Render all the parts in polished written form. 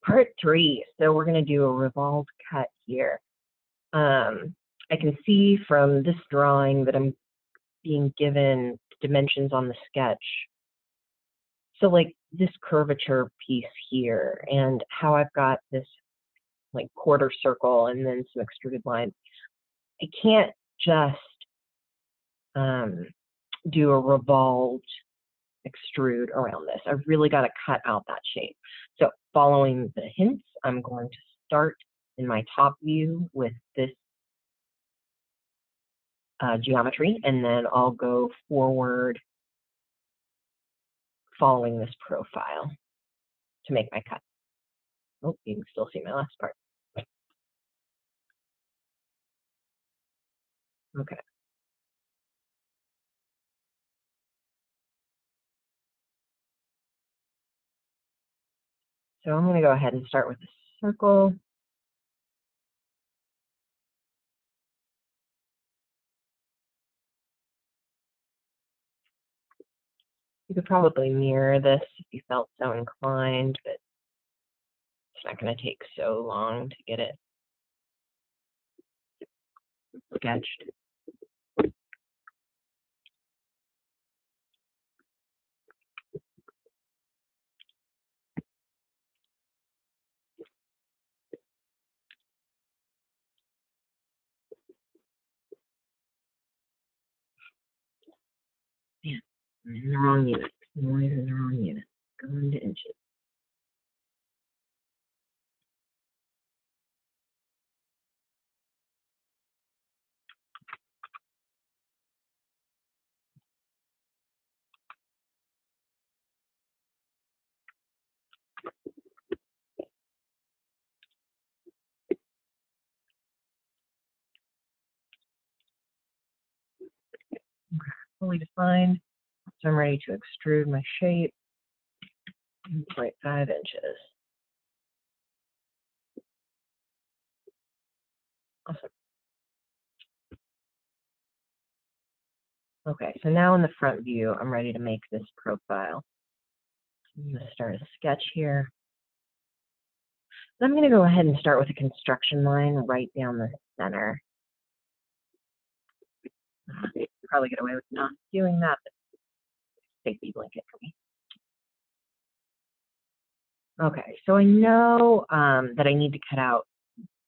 Part 3. So we're going to do a revolved cut here. I can see from this drawing that I'm being given dimensions on the sketch. So like this curvature piece here and how I've got this like quarter circle and then some extruded lines. I can't just do a revolved extrude around this. I've really got to cut out that shape. So following the hints, I'm going to start in my top view with this geometry, and then I'll go forward following this profile to make my cut. Oh, you can still see my last part. Okay. So I'm going to go ahead and start with a circle. You could probably mirror this if you felt so inclined, but it's not going to take so long to get it sketched. Man, I'm in the wrong unit. I'm always in the wrong unit. Go into inches. Okay, fully defined. So I'm ready to extrude my shape. 0.5 inches. Awesome. Okay, so now in the front view, I'm ready to make this profile. I'm going to start a sketch here. Then I'm going to go ahead and start with a construction line right down the center. Probably get away with not doing that, but safety blanket for me. Okay, so I know that I need to cut out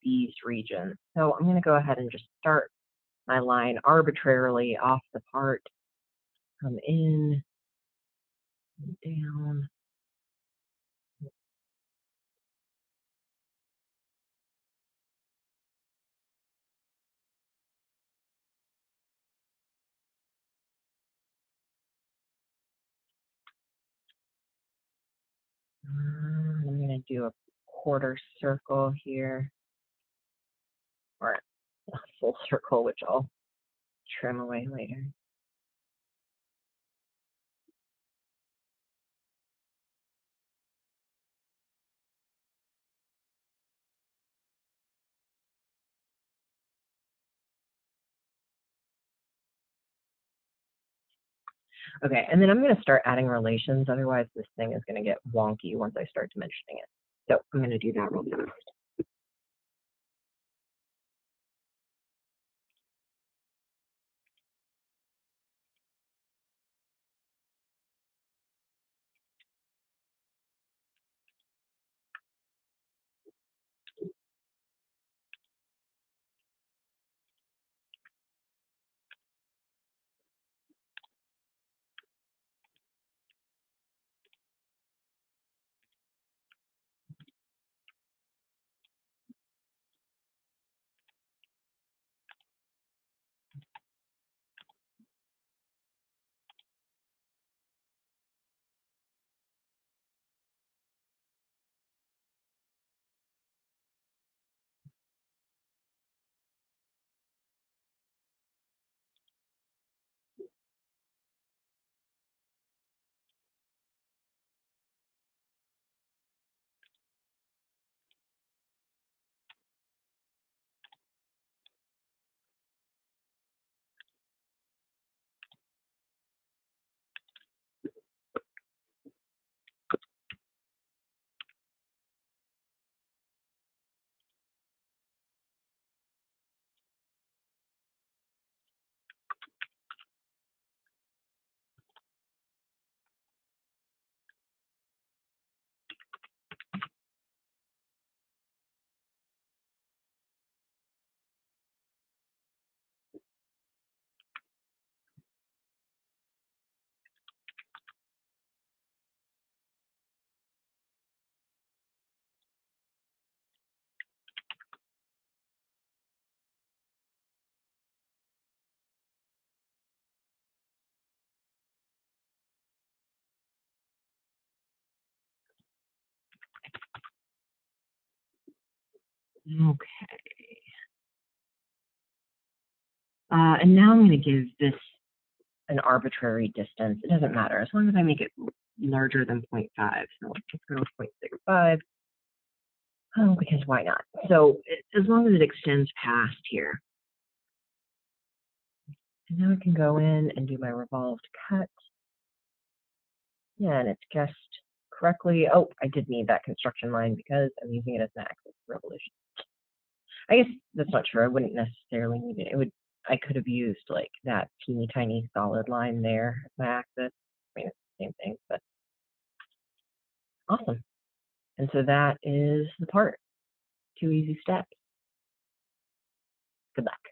these regions. So I'm going to go ahead and just start my line arbitrarily off the part, come in, down. I'm going to do a quarter circle here, or a full circle, which I'll trim away later. Okay, and then I'm going to start adding relations. Otherwise, this thing is going to get wonky once I start dimensioning it. So I'm going to do that real fast. Okay. And now I'm going to give this an arbitrary distance. It doesn't matter as long as I make it larger than 0.5. So let's go with 0.65. Oh, because why not? So as long as it extends past here. And now I can go in and do my revolved cut. Yeah, and it's guessed correctly. Oh, I did need that construction line because I'm using it as an axis revolution. I guess that's not true. I wouldn't necessarily need it. I could have used like that teeny tiny solid line there as my axis. I mean, it's the same thing, but awesome. And so that is the part. 2 easy steps. Good luck.